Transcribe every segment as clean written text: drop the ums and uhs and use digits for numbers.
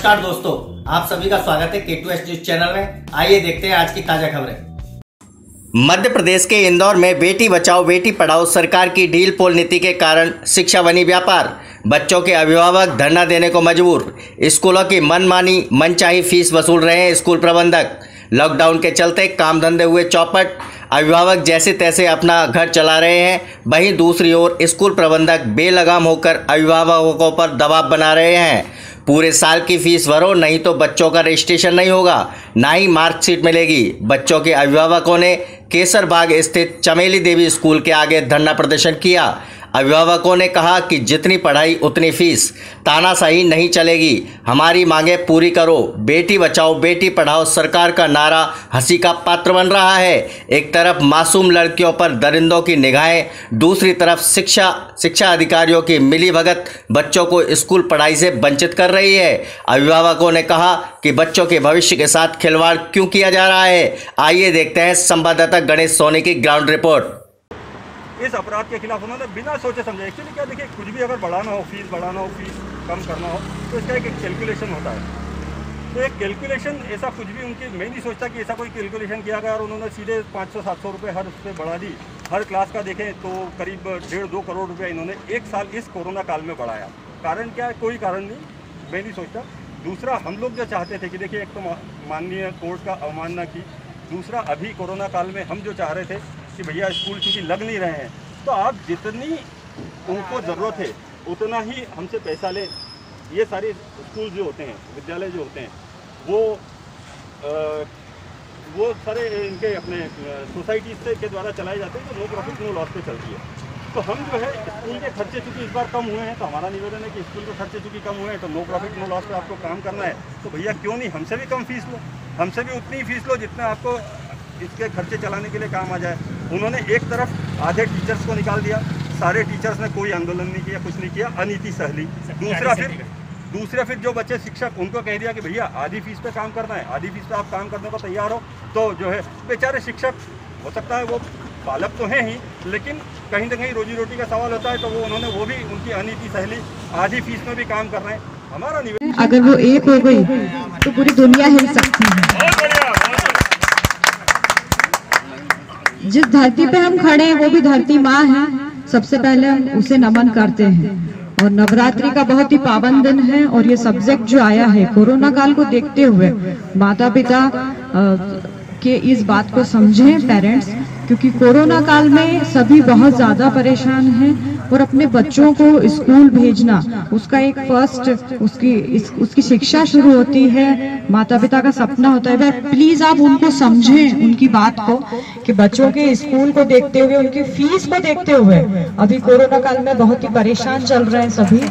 नमस्कार दोस्तों, आप सभी का स्वागत है K2S न्यूज चैनल में। आइए देखते हैं आज की ताजा खबरें। मध्य प्रदेश के इंदौर में बेटी बचाओ बेटी पढ़ाओ सरकार की ढील पोल नीति के कारण शिक्षा बनी व्यापार। बच्चों के अभिभावक धरना देने को मजबूर। स्कूलों की मनमानी मनचाही फीस वसूल रहे हैं स्कूल प्रबंधक। लॉकडाउन के चलते काम धंधे हुए चौपट। अभिभावक जैसे तैसे अपना घर चला रहे हैं। वहीं दूसरी ओर स्कूल प्रबंधक बेलगाम होकर अभिभावकों पर दबाव बना रहे हैं। पूरे साल की फीस भरो, नहीं तो बच्चों का रजिस्ट्रेशन नहीं होगा, ना ही मार्कशीट मिलेगी। बच्चों के अभिभावकों ने केसरबाग स्थित चमेली देवी स्कूल के आगे धरना प्रदर्शन किया। अभिभावकों ने कहा कि जितनी पढ़ाई उतनी फीस, तानाशाही नहीं चलेगी, हमारी मांगे पूरी करो। बेटी बचाओ बेटी पढ़ाओ सरकार का नारा हंसी का पात्र बन रहा है। एक तरफ मासूम लड़कियों पर दरिंदों की निगाहें, दूसरी तरफ शिक्षा अधिकारियों की मिलीभगत बच्चों को स्कूल पढ़ाई से वंचित कर रही है। अभिभावकों ने कहा कि बच्चों के भविष्य के साथ खिलवाड़ क्यों किया जा रहा है। आइए देखते हैं संवाददाता गणेश सोनी की ग्राउंड रिपोर्ट। इस अपराध के खिलाफ उन्होंने बिना सोचे समझे, एक्चुअली क्या देखिए, कुछ भी अगर बढ़ाना हो, फीस कम करना हो, तो इसका एक कैलकुलेशन होता है। तो एक कैलकुलेशन ऐसा कुछ भी उनकी, मैं नहीं सोचता कि ऐसा कोई कैलकुलेशन किया गया और उन्होंने सीधे 500-700 रुपये हर उससे बढ़ा दी। हर क्लास का देखें तो करीब 1.5-2 करोड़ रुपये इन्होंने एक साल इस कोरोना काल में बढ़ाया। कारण क्या है? कोई कारण नहीं, मैं नहीं सोचता। दूसरा, हम लोग जो चाहते थे कि देखिए, एक तो माननीय कोर्ट का अवमानना की, दूसरा अभी कोरोना काल में हम जो चाह रहे थे कि भैया स्कूल चूँकि लग नहीं रहे हैं, तो आप जितनी उनको ज़रूरत है उतना ही हमसे पैसा लें। ये सारे स्कूल जो होते हैं, विद्यालय जो होते हैं, वो सारे इनके अपने सोसाइटीज़ से के द्वारा चलाए जाते हैं, जो नो प्रॉफिट नो लॉस पे चलती है। तो हम जो है स्कूल के खर्चे चूँकि इस बार कम हुए हैं, तो हमारा निवेदन है कि स्कूल के खर्चे चूँकि कम हुए हैं, तो नो प्रॉफिट नो लॉस पे आपको काम करना है, तो भैया क्यों नहीं हमसे भी कम फीस लो, हमसे भी उतनी फीस लो जितना आपको इसके खर्चे चलाने के लिए काम आ जाए। उन्होंने एक तरफ आधे टीचर्स को निकाल दिया, सारे टीचर्स ने कोई आंदोलन नहीं किया, कुछ नहीं किया, अनीति सहली। दूसरा फिर जो बच्चे शिक्षक, उनको कह दिया कि भैया आधी फीस पे काम करना है, आधी फीस पे आप काम करने को तैयार हो, तो जो है बेचारे शिक्षक, हो सकता है वो पालक तो हैं ही, लेकिन कहीं ना कहीं रोजी रोटी का सवाल होता है, तो वो उन्होंने वो भी उनकी अनीति सहली, आधी फीस में भी काम कर रहे हैं। हमारा निवेदन, अगर वो एक हो गई तो पूरी दुनिया हिल सकती है। जिस धरती पे हम खड़े हैं वो भी धरती माँ है, सबसे पहले हम उसे नमन करते हैं। और नवरात्रि का बहुत ही पावन दिन है और ये सब्जेक्ट जो आया है कोरोना काल को देखते हुए, माता पिता के इस बात को समझें पेरेंट्स, क्योंकि कोरोना काल में सभी बहुत ज्यादा परेशान हैं और अपने बच्चों को स्कूल भेजना, उसका एक फर्स्ट उसकी शिक्षा शुरू होती है, माता पिता का सपना होता है। प्लीज आप उनको समझें, उनकी बात को, कि बच्चों के स्कूल को देखते हुए, उनकी फीस को देखते हुए अभी कोरोना काल में बहुत ही परेशान चल रहे हैं सभी।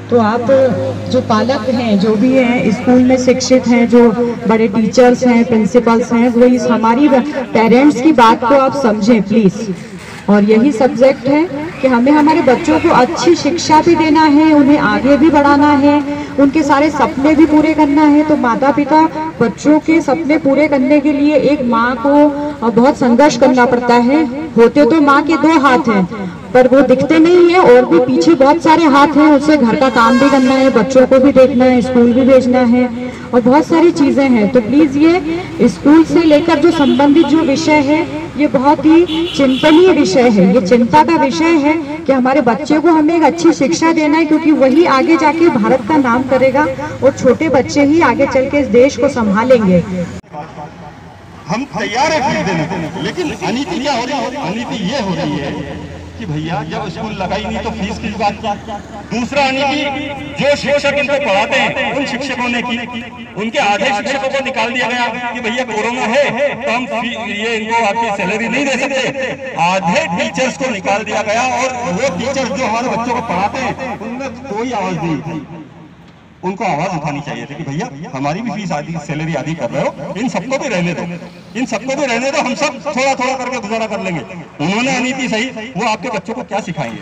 तो आप जो पालक हैं, जो भी हैं स्कूल में शिक्षित हैं, जो बड़े टीचर्स हैं, प्रिंसिपल्स हैं, वो इस हमारी पेरेंट्स की बात को आप समझें प्लीज। और यही सब्जेक्ट है कि हमें हमारे बच्चों को अच्छी शिक्षा भी देना है, उन्हें आगे भी बढ़ाना है, उनके सारे सपने भी पूरे करना है। तो माता पिता बच्चों के सपने पूरे करने के लिए एक माँ को बहुत संघर्ष करना पड़ता है। होते तो माँ के 2 हाथ हैं, पर वो दिखते नहीं है, और भी पीछे बहुत सारे हाथ हैं। उसे घर का काम भी करना है, बच्चों को भी देखना है, स्कूल भी भेजना है, और बहुत सारी चीजें हैं। तो प्लीज ये स्कूल से लेकर जो संबंधित जो विषय है, ये बहुत ही चिंतनीय विषय है, ये चिंता का विषय है कि हमारे बच्चे को हमें एक अच्छी शिक्षा देना है, क्योंकि वही आगे जाके भारत का नाम करेगा और छोटे बच्चे ही आगे चल के इस देश को संभालेंगे। हम तैयार है फीस देने को, लेकिन अनीति क्या हो रही है? अनीति ये हो रही है कि भैया जब स्कूल लगाई नहीं तो फीस की बात की। दूसरा अनीति, जो शिक्षक इनको पढ़ाते हैं उन शिक्षकों ने की, उनके आधे शिक्षकों को निकाल दिया गया कि भैया कोरोना है तो हम ये इनको आपकी सैलरी नहीं दे सकते। आधे टीचर्स को निकाल दिया गया, और वो टीचर्स जो हमारे बच्चों को पढ़ाते हैं उनमें कोई आवाज नहीं थी। उनको आवाज उठानी चाहिए थी कि भैया हमारी भी फीस आधी, सैलरी आधी कर रहे हो, इन सबको भी रहने दो, इन सबको भी रहने दो, हम सब थोड़ा थोड़ा करके गुजारा कर लेंगे। उन्होंने अनीति सही, वो आपके बच्चों को क्या सिखाएंगे?